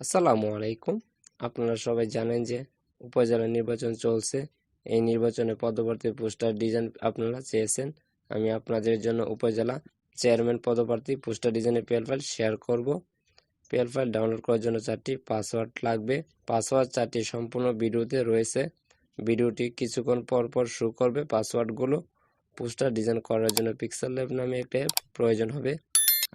আসসালামু আলাইকুম। আপনারা সবাই জানেন যে উপজেলা নির্বাচন চলছে। এই নির্বাচনে পদপ্রার্থী পোস্টার ডিজাইন আপনারা চেয়েছেন। আমি আপনাদের জন্য উপজেলা চেয়ারম্যান পদপ্রার্থী পোস্টার ডিজাইনের পিএল ফাইল শেয়ার করব। পিএল ফাইল ডাউনলোড করার জন্য 4টি পাসওয়ার্ড লাগবে। পাসওয়ার্ড 4টি সম্পূর্ণ ভিডিওতে রয়েছে। ভিডিওটি কিছুক্ষণ পর পর শো করবে পাসওয়ার্ডগুলো। পোস্টার ডিজাইন করার জন্য পিক্সেল ল্যাব নামে একটা অ্যাপ প্রয়োজন হবে।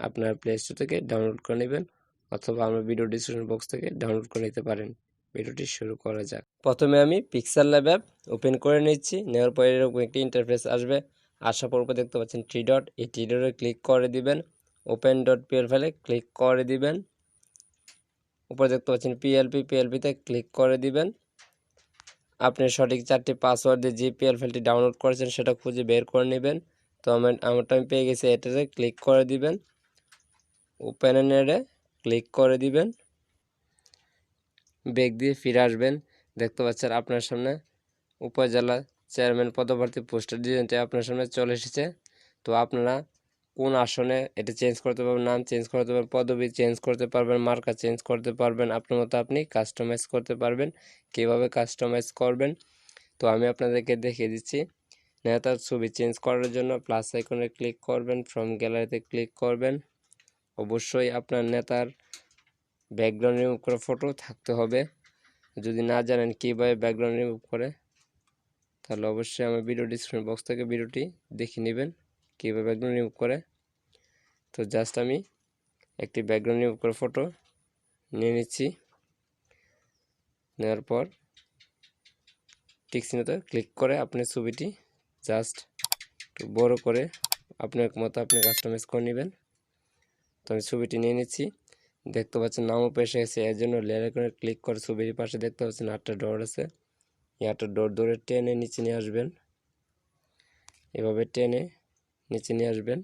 আপনার প্লে স্টোর থেকে ডাউনলোড করে নেবেন অথবা আমার ভিডিও ডিসক্রিপশন বক্স থেকে ডাউনলোড করে নিতে পারেন। ভিডিওটি শুরু করা যাক। প্রথমে আমি পিক্সেল ল্যাব অ্যাপ ওপেন করে নিচ্ছি। নেওয়ার পরে এরকম একটি ইন্টারফেস আসবে। আসার পর উপরে দেখতে পাচ্ছেন 3 ডট, এই 3 ডটে ক্লিক করে দিবেন। ওপেন ডট পিএল ফাইলে ক্লিক করে দিবেন। উপরে দেখতে পাচ্ছেন পিএলপিতে ক্লিক করে দিবেন। আপনি সঠিক 4টি পাসওয়ার্ড দিয়ে যে পিএল ফাইলটি ডাউনলোড করেছেন সেটা খুঁজে বের করে নেবেন। তো আমারটা আমি পেয়ে গেছি, এটাতে ক্লিক করে দিবেন। ওপেন এনে ক্লিক করে দিবেন। ব্যাক দিয়ে ফিরে আসবেন। দেখতে পাচ্ছেন আপনার সামনে উপজেলা চেয়ারম্যান পদপ্রার্থী পোস্টার ডিজাইনটা আপনার সামনে চলে এসেছে। তো আপনারা কোন আসনে এটা চেঞ্জ করতে পারবেন, নাম চেঞ্জ করতে পারবেন, পদবি চেঞ্জ করতে পারবেন, মার্কা চেঞ্জ করতে পারবেন, আপনার মতো আপনি কাস্টমাইজ করতে পারবেন। কীভাবে কাস্টমাইজ করবেন তো আমি আপনাদেরকে দেখিয়ে দিচ্ছি। নেতার ছবি চেঞ্জ করার জন্য প্লাস আইকনে ক্লিক করবেন, ফ্রম গ্যালারিতে ক্লিক করবেন। অবশ্যই আপনার নেতার ব্যাকগ্রাউন্ড রিমুভ করা ফটো থাকতে হবে। যদি না জানেন কীভাবে ব্যাকগ্রাউন্ড রিমুভ করে তাহলে অবশ্যই আমার ভিডিও ডিসক্রিপশন বক্স থেকে ভিডিওটি দেখে নেবেন কীভাবে ব্যাকগ্রাউন্ড রিমুভ করে। তো জাস্ট আমি একটি ব্যাকগ্রাউন্ড রিমুভ করে ফটো নিয়ে নিচ্ছি। নেওয়ার পর টিক চিহ্নতে ক্লিক করে আপনি ছবিটি জাস্ট একটু বড় করে আপনার মতো আপনি কাস্টমাইজ করে নেবেন। তো আমি ছবিটি নিয়ে নিচ্ছি। দেখতে পাচ্ছেন নামও পেশে গেছে, এর জন্য লেয়ার আইকনে ক্লিক করে ছবির পাশে দেখতে পাচ্ছেন 8টা ডট আছে। এই 8টা ডট ধরে টেনে নিচে নিয়ে আসবেন। এভাবে টেনে নিচে নিয়ে আসবেন।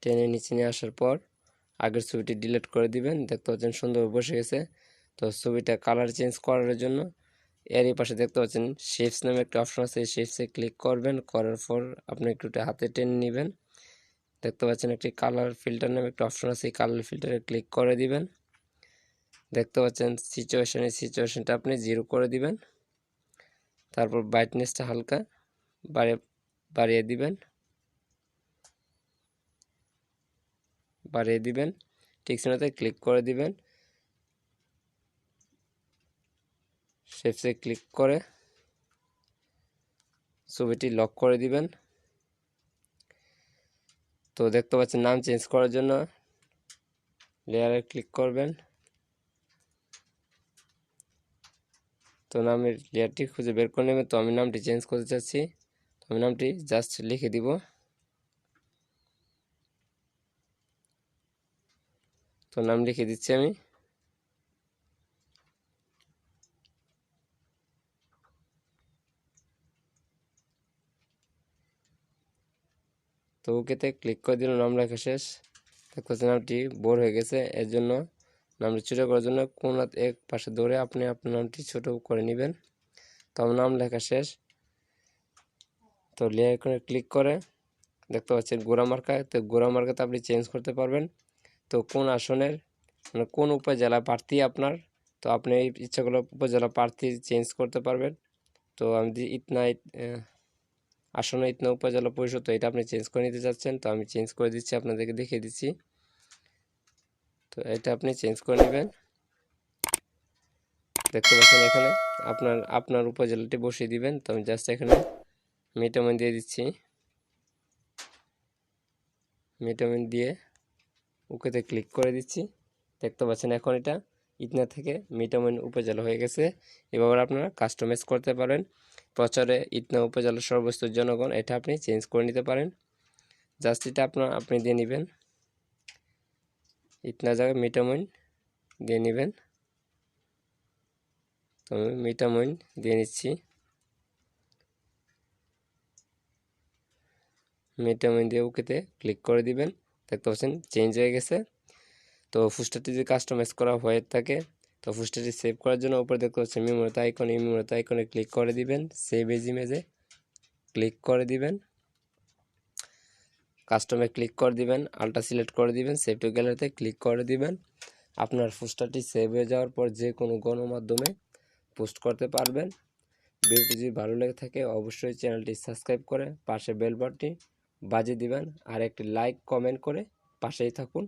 টেনে নিচে নিয়ে আসার পর আগের ছবিটি ডিলিট করে দিবেন। দেখতে পাচ্ছেন সুন্দর বসে গেছে। তো ছবিটা কালার চেঞ্জ করার জন্য এরই পাশে দেখতে পাচ্ছেন শেপস নামে একটা অপশন আছে, শেপসে ক্লিক করবেন। করার পর আপনি একটু হাতে টেনে নেবেন। দেখতে পাচ্ছেন একটি কালার ফিল্টার নামে একটা অপশন আছে, এই কালার ফিল্টারে ক্লিক করে দিবেন। দেখতে পাচ্ছেন সিচুয়েশনটা আপনি 0 করে দিবেন। তারপর ব্রাইটনেসটা হালকা বাড়িয়ে দিবেন। ঠিক চিহ্নতে ক্লিক করে দিবেন। শেপসে ক্লিক করে ছবিটি লক করে দিবেন। তো দেখতে পাচ্ছেন নাম চেঞ্জ করার জন্য লেয়ারে ক্লিক করবেন। তো নামের লেয়ারটি খুঁজে বের করে নেবেন। তো আমি নামটি চেঞ্জ করতে চাচ্ছি, তো আমি নামটি জাস্ট লিখে দিব। তো নাম লিখে দিচ্ছি আমি। তো ওকেতে ক্লিক করে দিলাম, নাম লেখা শেষ। দেখতে পাচ্ছেন নামটি বোর হয়ে গেছে, এর জন্য নামটি ছোটো করার জন্য কোন এক পাশে ধরে আপনি আপনার নামটি ছোট করে নেবেন। তো আমার নাম লেখা শেষ। তো লেয়ার করে ক্লিক করে দেখতে পাচ্ছেন গোড়া মার্কা, তো গোড়া মার্কাতে আপনি চেঞ্জ করতে পারবেন। তো কোন আসনের মানে কোন উপজেলা প্রার্থী আপনার, তো আপনি এই ইচ্ছাগুলো উপজেলা প্রার্থী চেঞ্জ করতে পারবেন। তো আমি আসনে ইতনা উপজেলা পরিষদ, তো এটা আপনি চেঞ্জ করে নিতে চাচ্ছেন, তো আমি চেঞ্জ করে দিচ্ছি, আপনাদেরকে দেখিয়ে দিচ্ছি। তো এটা আপনি চেঞ্জ করে নেবেন। দেখতে পাচ্ছেন এখানে আপনার উপজেলাটি বসিয়ে দিবেন। তো আমি জাস্ট এখানে মিটামিন দিয়ে দিচ্ছি। মিটামিন দিয়ে ওকেতে ক্লিক করে দিচ্ছি। দেখতে পাচ্ছেন এখন এটা ইতনা থেকে মিটামিন উপজেলা হয়ে গেছে। এভাবে আপনারা কাস্টমাইজ করতে পারেন। প্রচারে ইতনা উপজেলার সর্বস্তর জনগণ, এটা আপনি চেঞ্জ করে নিতে পারেন। জাস্ট এটা আপনি দিয়ে নেবেন, ইতনা জায়গায় মিটামিন দিয়ে নেবেন। তো আমি মিটামিন দিয়ে নিচ্ছি। মিটামিন দিয়ে ওকেতে ক্লিক করে দিবেন। দেখতে পাচ্ছেন চেঞ্জ হয়ে গেছে। তো পোস্টারটি যদি কাস্টমাইজ করা হয়ে থাকে তো পোস্টারটি সেভ করার জন্য উপরে দেখতে পাচ্ছেন মেমোরিতে আইকন, এই মেমোরিতে আইকনে ক্লিক করে দিবেন। সেভ এজ ইমেজে ক্লিক করে দিবেন। কাস্টমে ক্লিক করে দিবেন, আলটা সিলেক্ট করে দিবেন, সেভ টু গ্যালারিতে ক্লিক করে দিবেন। আপনার পোস্টারটি সেভ হয়ে যাওয়ার পর যে কোনো গণমাধ্যমে পোস্ট করতে পারবেন। ভিডিওটি যদি ভালো লেগে থাকে অবশ্যই চ্যানেলটি সাবস্ক্রাইব করে পাশে বেল বাটনটি বাজিয়ে দিবেন আর একটি লাইক কমেন্ট করে পাশেই থাকুন।